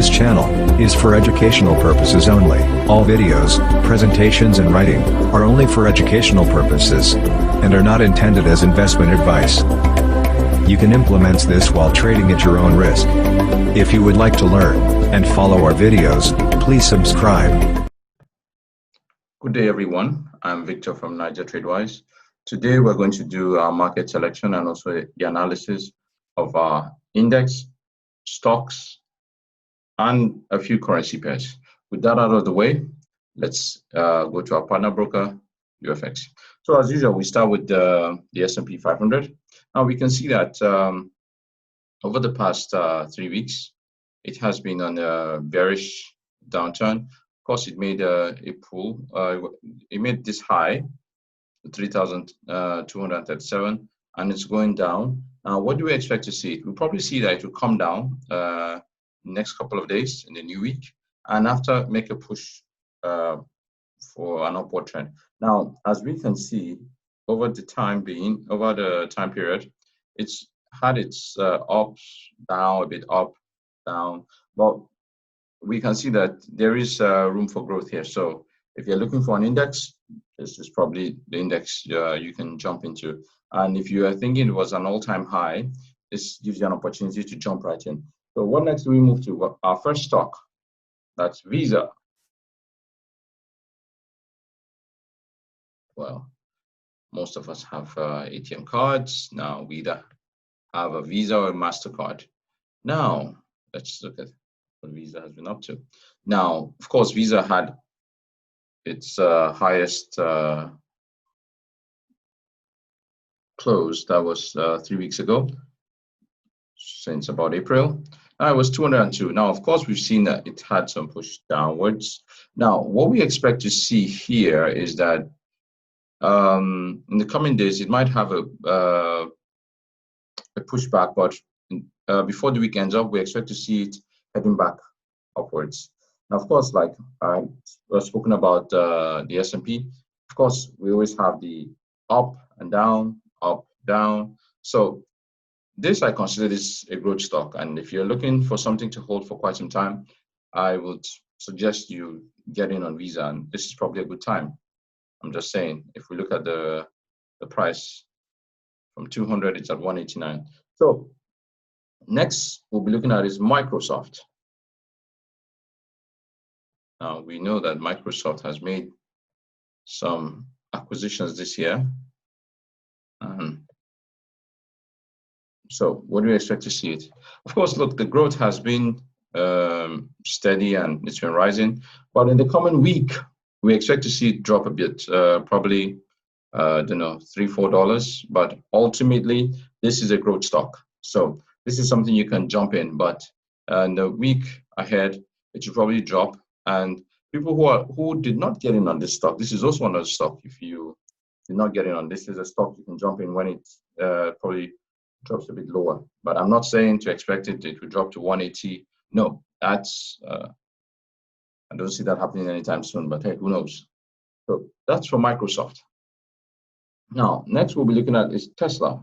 This channel is for educational purposes only. All videos, presentations and writing are only for educational purposes and are not intended as investment advice. You can implement this while trading at your own risk. If you would like to learn and follow our videos, please subscribe. Good day everyone, I'm Victor from Niger TradeWise. Today we're going to do our market selection and also the analysis of our index, stocks, and a few currency pairs. With that out of the way, let's go to our partner broker, UFX. So as usual, we start with the S&P 500. Now we can see that over the past 3 weeks, it has been on a bearish downturn. Of course, it made a pull. It made this high, 3,237, and it's going down. Now, what do we expect to see? We'll probably see that it will come down next couple of days in the new week, and after make a push for an upward trend. Now, as we can see, over the time period, it's had its ups, down, a bit up, down, but we can see that there is room for growth here. So if you're looking for an index, this is probably the index you can jump into. And if you are thinking it was an all-time high, this gives you an opportunity to jump right in. So what next do we move to? Well, our first stock, that's Visa. Well, most of us have ATM cards. Now we either have a Visa or a MasterCard. Now, let's look at what Visa has been up to. Now, of course, Visa had its highest close. That was 3 weeks ago, since about April. It was 202. Now, of course, we've seen that it had some push downwards. Now, what we expect to see here is that in the coming days, it might have a pushback, but before the week ends up, we expect to see it heading back upwards. Now, of course, like I've spoken about the S&P, of course, we always have the up and down, up, down. So this, I consider this a growth stock. And if you're looking for something to hold for quite some time, I would suggest you get in on Visa. And this is probably a good time. I'm just saying, if we look at the price from 200, it's at 189. So next we'll be looking at is Microsoft. Now we know that Microsoft has made some acquisitions this year. So what do we expect to see it? Of course, look, the growth has been steady and it's been rising, but in the coming week, we expect to see it drop a bit, probably, I don't know, $3, $4, but ultimately, this is a growth stock. So this is something you can jump in, but in the week ahead, it should probably drop. And people who did not get in on this stock, this is also another stock. If you did not get in on this, is a stock you can jump in when it probably drops a bit lower. But I'm not saying to expect it will drop to 180. No, that's I don't see that happening anytime soon, but hey, who knows? So that's for Microsoft. Now, next we'll be looking at is Tesla.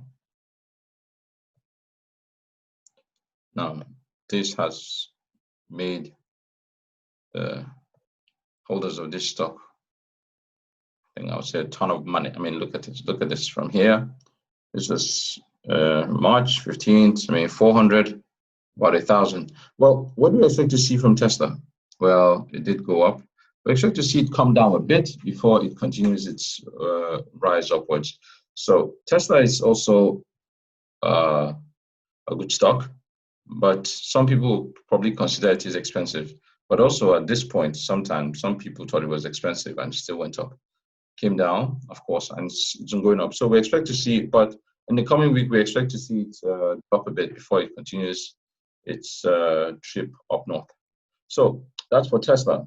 Now, this has made the holders of this stock, I think I would say, a ton of money. I mean, look at this. Look at this from here. This was March 15th. I mean, 400, about 1,000. Well, what do we expect to see from Tesla? Well, it did go up. We expect to see it come down a bit before it continues its rise upwards. So Tesla is also a good stock, but some people probably consider it is expensive. But also at this point, sometimes some people thought it was expensive and still went up. Came down, of course, and it's going up. So we expect to see it, but in the coming week, we expect to see it drop a bit before it continues its trip up north. So that's for Tesla.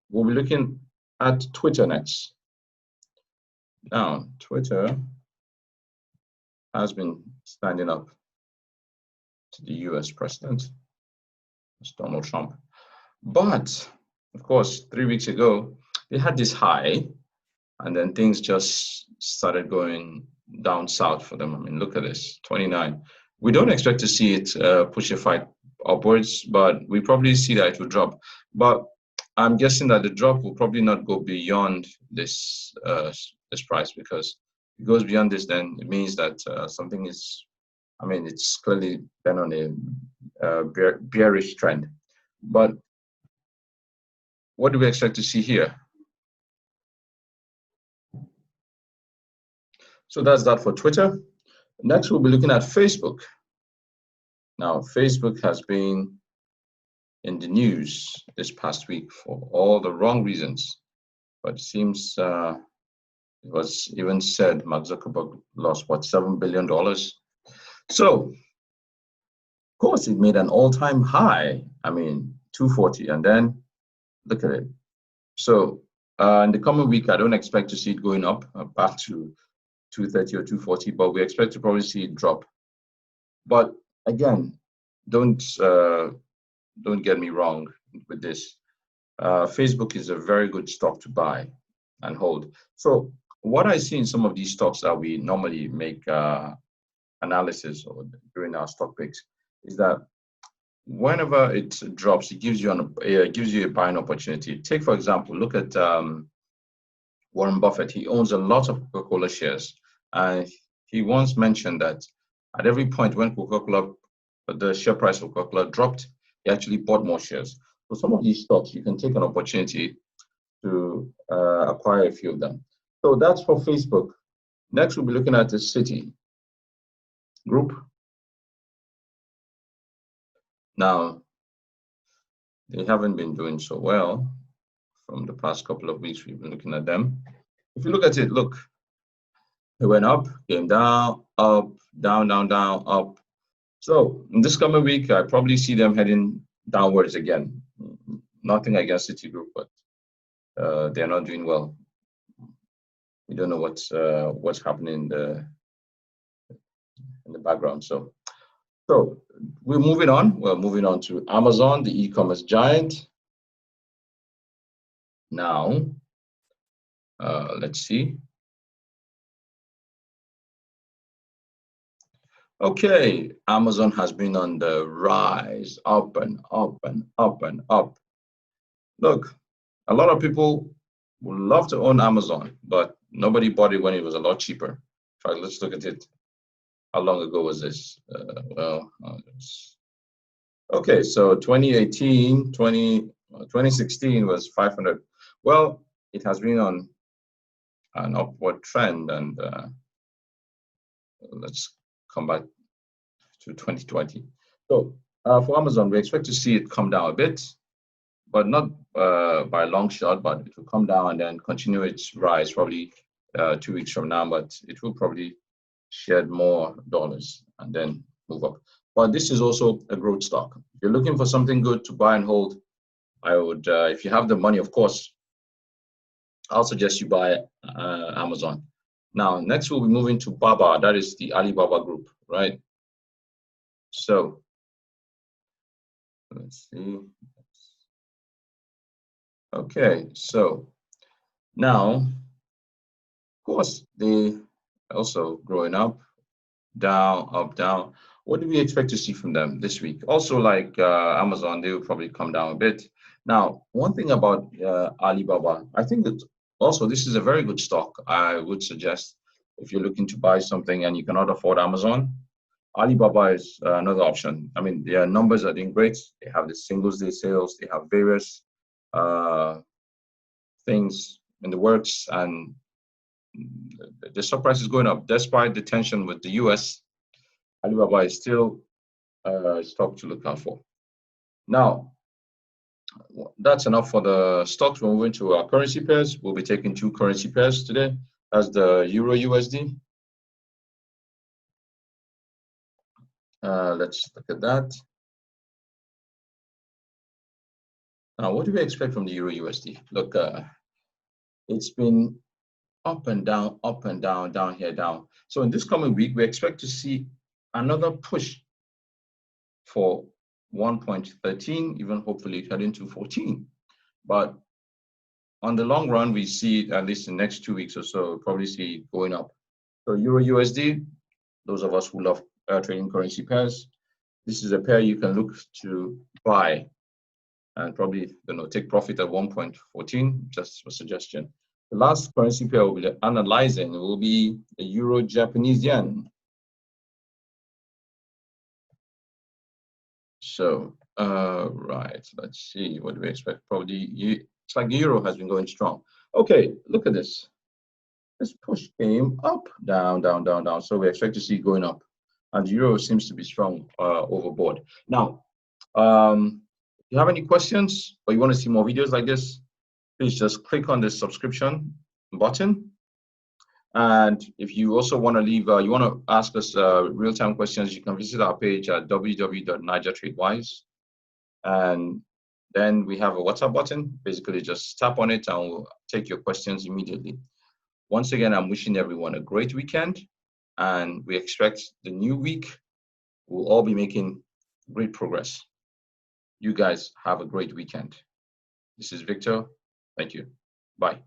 We'll be looking at Twitter next. Now, Twitter has been standing up to the US president, it's Donald Trump. But, of course, 3 weeks ago, they had this high, and then things just started going down south for them. I mean, look at this, 29. We don't expect to see it push a fight upwards, but we probably see that it will drop. But I'm guessing that the drop will probably not go beyond this this price, because if it goes beyond this, then it means that something is, I mean, it's clearly been on a bearish trend. But what do we expect to see here? So that's that for Twitter. Next, we'll be looking at Facebook. Now, Facebook has been in the news this past week for all the wrong reasons, but it seems it was even said Mark Zuckerberg lost what, $7 billion. So, of course, it made an all-time high. I mean, 240, and then look at it. So, in the coming week, I don't expect to see it going up back to 230 or 240, but we expect to probably see it drop. But again, don't get me wrong with this. Facebook is a very good stock to buy and hold. So what I see in some of these stocks that we normally make analysis or during our stock picks is that whenever it drops, it gives you a buying opportunity. Take, for example, look at Warren Buffett. He owns a lot of Coca-Cola shares, and he once mentioned that at every point when the share price of Coca-Cola dropped, he actually bought more shares. So some of these stocks, you can take an opportunity to acquire a few of them. So that's for Facebook. Next, we'll be looking at the Citi Group. Now, they haven't been doing so well from the past couple of weeks. We've been looking at them. If you look at it, look, it went up, came down, up, down, down, down, up. So in this coming week, I probably see them heading downwards again. Nothing against Citigroup, but they're not doing well. We don't know what's happening in the background. So we're moving on. We're moving on to Amazon, the e-commerce giant. Now, let's see. Okay, Amazon has been on the rise, up and up and up and up. Look, a lot of people would love to own Amazon, but nobody bought it when it was a lot cheaper. In fact, let's look at it. How long ago was this? Okay, so 2016 was 500. Well, it has been on an upward trend, and let's come back to 2020. So for Amazon, we expect to see it come down a bit, but not by a long shot, but it will come down and then continue its rise probably 2 weeks from now, but it will probably shed more dollars and then move up. But this is also a growth stock. If you're looking for something good to buy and hold, I would, if you have the money, of course, I'll suggest you buy Amazon. Now, next we'll be moving to Baba. That is the Alibaba group, right? So, let's see. Okay, so now, of course, they also growing up, down, up, down. What do we expect to see from them this week? Also, like Amazon, they will probably come down a bit. Now, one thing about Alibaba, I think that also this is a very good stock. I would suggest if you're looking to buy something and you cannot afford Amazon, Alibaba is another option. I mean, their numbers are doing great. They have the Singles Day sales. They have various things in the works, and the stock price is going up despite the tension with the US. Alibaba is still a stock to look out for. Now, that's enough for the stocks. We're moving to our currency pairs. We'll be taking two currency pairs today. That's the EURUSD. Let's look at that. Now, what do we expect from the EURUSD? Look, it's been up and down, down here, down. So in this coming week, we expect to see another push for 1.13, even hopefully heading to 14. But on the long run, we see at least in the next 2 weeks or so, we'll probably see it going up. So EURUSD, those of us who love trading currency pairs, This is a pair you can look to buy and probably take profit at 1.14, just a suggestion. The last currency pair we'll be analyzing will be the Euro Japanese yen. So, right, let's see, what do we expect? Probably, it's like the euro has been going strong. Okay, look at this. This push came up, down, down, down, down. So we expect to see it going up. And the euro seems to be strong overboard. Now, if you have any questions or you want to see more videos like this, please just click on the subscription button. And if you also want to leave, you want to ask us real-time questions, you can visit our page at www.nigertradewise. And then we have a WhatsApp button. Basically, just tap on it and we'll take your questions immediately. Once again, I'm wishing everyone a great weekend. And we expect the new week, we'll all be making great progress. You guys have a great weekend. This is Victor. Thank you. Bye.